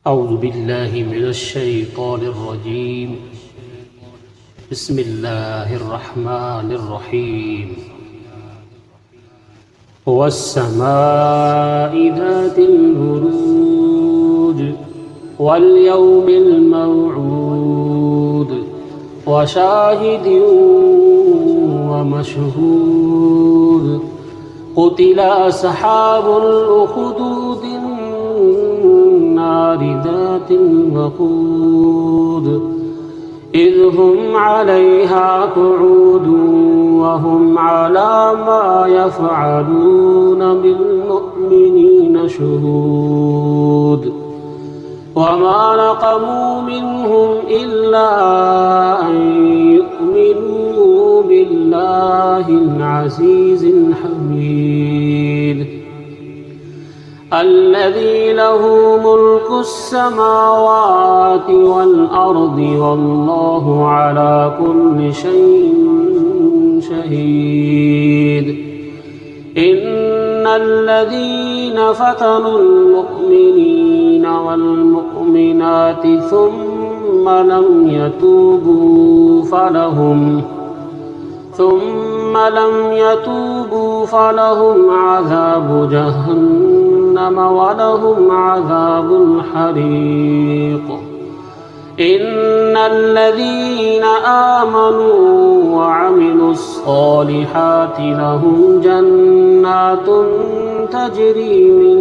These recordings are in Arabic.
أعوذ بالله من الشيطان الرجيم. بسم الله الرحمن الرحيم. والسماء ذات البروج واليوم الموعود وشاهد ومشهود قتل أصحاب الأخدود النار ذات الوقود إذ هم عليها قعود وهم على ما يفعلون بالمؤمنين شهود وما نقموا منهم إلا أن يؤمنوا بالله العزيز الحميد الذي له ملك السماوات والأرض والله على كل شيء شهيد. إن الذين فتنوا المؤمنين والمؤمنات ثم لم يتوبوا فلهم عذاب جهنم ولهم عذاب الحريق. إن الذين آمنوا وعملوا الصالحات لهم جنات تجري من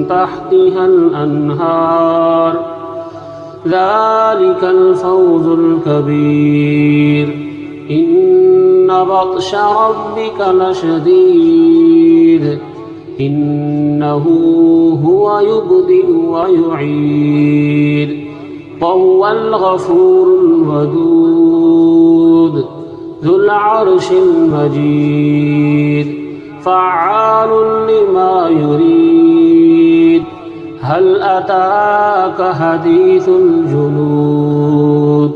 تحتها الأنهار ذلك الفوز الكبير. إن بطش ربك لشديد إنه هو يبدئ ويعيد وهو الغفور الودود ذو العرش المجيد فعال لما يريد. هل أتاك حديث الجنود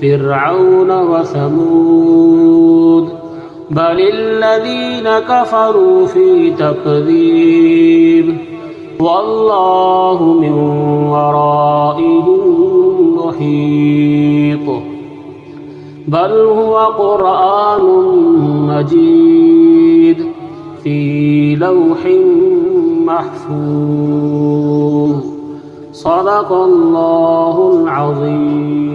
فرعون وثمود بل الذين كفروا في تكذيب والله من ورائهم محيط. بل هو قرآن مجيد في لوح محفوظ. صدق الله العظيم.